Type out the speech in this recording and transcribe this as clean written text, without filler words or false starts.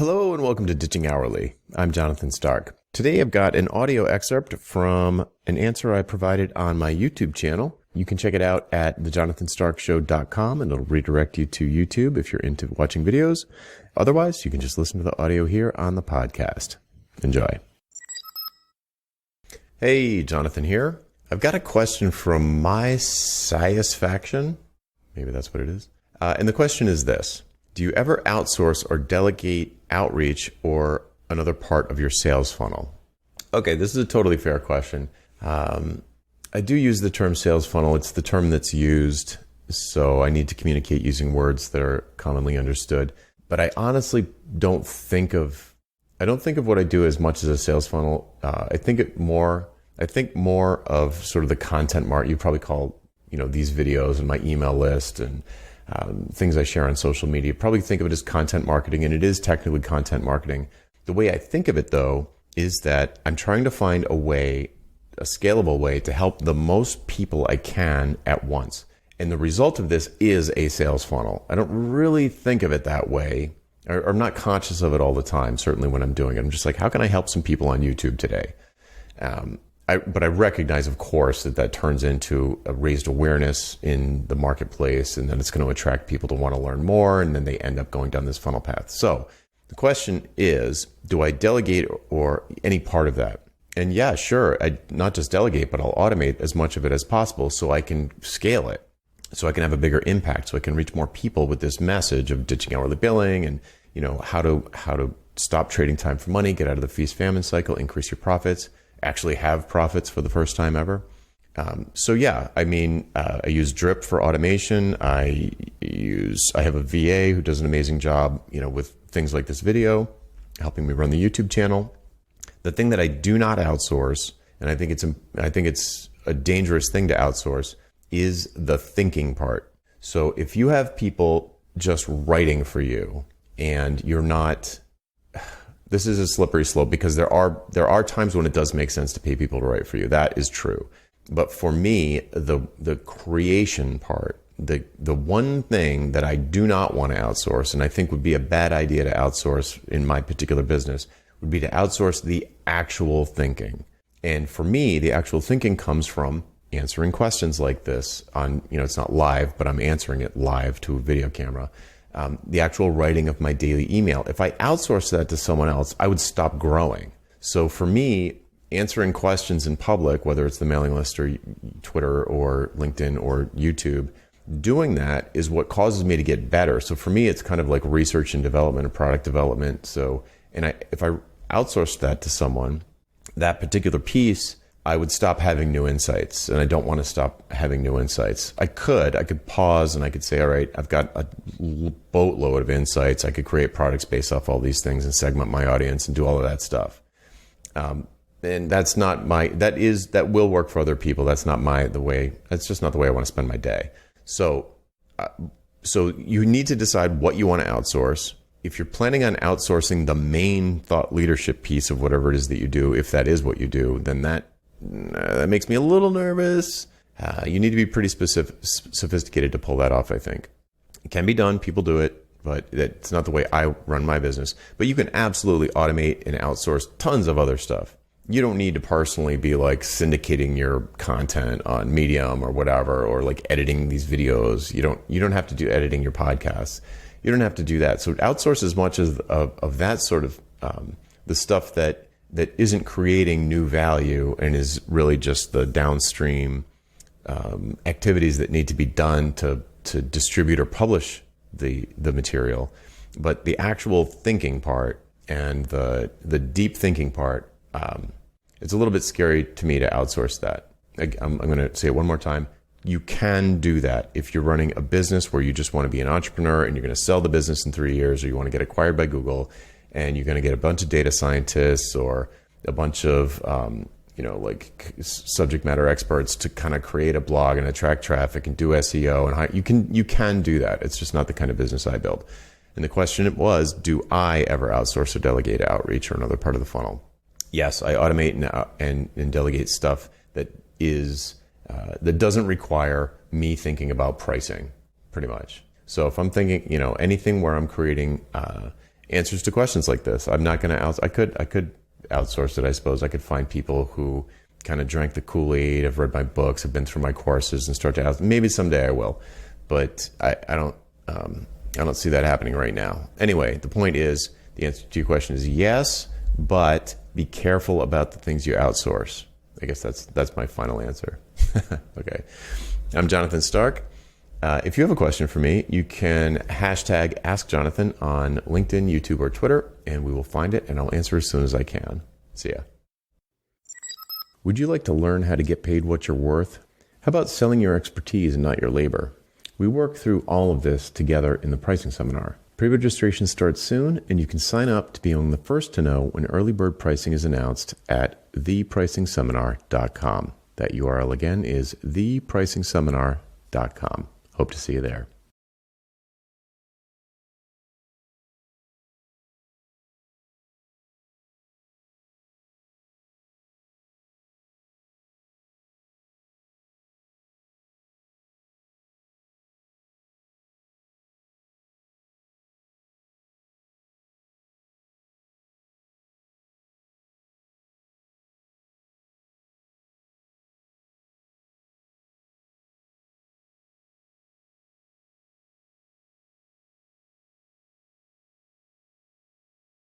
Hello and welcome to Ditching Hourly. I'm Jonathan Stark. Today I've got an audio excerpt from an answer I provided on my YouTube channel. You can check it out at thejonathanstarkshow.com and it'll redirect you to YouTube if you're into watching videos. Otherwise, you can just listen to the audio here on the podcast. Enjoy. Hey, Jonathan here. I've got a question from my satisfaction. Maybe that's what it is. And the question is this. Do you ever outsource or delegate outreach or another part of your sales funnel? Okay, this is a totally fair question. I do use the term sales funnel. It's the term that's used, so I need to communicate using words that are commonly understood. But I honestly don't think of what I do as much as a sales funnel. I think more of sort of the content you probably call, these videos and my email list and things I share on social media. Probably think of it as content marketing, and it is technically content marketing. The way I think of it, though, is that I'm trying to find a scalable way to help the most people I can at once. And the result of this is a sales funnel. I don't really think of it that way, or I'm not conscious of it all the time, certainly when I'm doing it. I'm just like, how can I help some people on YouTube today? But I recognize, of course, that turns into a raised awareness in the marketplace, and then it's going to attract people to want to learn more, and then they end up going down this funnel path. So the question is, do I delegate or any part of that? And yeah, sure, I not just delegate, but I'll automate as much of it as possible so I can scale it, so I can have a bigger impact, so I can reach more people with this message of ditching hourly billing and how to stop trading time for money, get out of the feast-famine cycle, increase your profits, actually have profits for the first time ever. I use Drip for automation. I have a VA who does an amazing job, with things like this video, helping me run the YouTube channel. The thing that I do not outsource, and I think it's a dangerous thing to outsource, is the thinking part. So if you have people just writing for you and you're not, this is a slippery slope because there are times when it does make sense to pay people to write for you. That is true. But for me, the creation part, the one thing that I do not want to outsource, and I think would be a bad idea to outsource in my particular business, would be to outsource the actual thinking. And for me, the actual thinking comes from answering questions like this on, it's not live, but I'm answering it live to a video camera. The actual writing of my daily email. If I outsource that to someone else, I would stop growing. So for me, answering questions in public, whether it's the mailing list or Twitter or LinkedIn or YouTube, doing that is what causes me to get better. So for me, it's kind of like research and development and product development. So, if I outsourced that to someone, that particular piece, I would stop having new insights, and I don't want to stop having new insights. I could pause and I could say, all right, I've got a boatload of insights. I could create products based off all these things and segment my audience and do all of that stuff. And that's not that will work for other people. That's not that's just not the way I want to spend my day. So you need to decide what you want to outsource. If you're planning on outsourcing the main thought leadership piece of whatever it is that you do, if that is what you do, then that makes me a little nervous. You need to be pretty sophisticated to pull that off, I think. It can be done. People do it, but it's not the way I run my business. But you can absolutely automate and outsource tons of other stuff. You don't need to personally be like syndicating your content on Medium or whatever, or like editing these videos. You don't have to do editing your podcasts. You don't have to do that. So outsource as much as of that sort of the stuff that isn't creating new value and is really just the downstream activities that need to be done to distribute or publish the material. But the actual thinking part and the deep thinking part, it's a little bit scary to me to outsource that. I'm going to say it one more time. You can do that if you're running a business where you just want to be an entrepreneur and you're going to sell the business in 3 years, or you want to get acquired by Google and you're going to get a bunch of data scientists or a bunch of, subject matter experts to kind of create a blog and attract traffic and do SEO. And you can do that. It's just not the kind of business I build. And the question was, do I ever outsource or delegate outreach or another part of the funnel? Yes, I automate and delegate stuff that doesn't require me thinking about pricing, pretty much. So if I'm thinking, anything where I'm creating answers to questions like this. I'm not going to I could outsource it, I suppose. I could find people who kind of drank the Kool-Aid, have read my books, have been through my courses, and start to outsource. Maybe someday I will, but I don't see that happening right now. Anyway, the point is, the answer to your question is yes, but be careful about the things you outsource. I guess that's my final answer. Okay. I'm Jonathan Stark. If you have a question for me, you can hashtag AskJonathan on LinkedIn, YouTube, or Twitter, and we will find it, and I'll answer as soon as I can. See ya. Would you like to learn how to get paid what you're worth? How about selling your expertise and not your labor? We work through all of this together in the pricing seminar. Pre-registration starts soon, and you can sign up to be among the first to know when early bird pricing is announced at thepricingseminar.com. That URL again is thepricingseminar.com. Hope to see you there.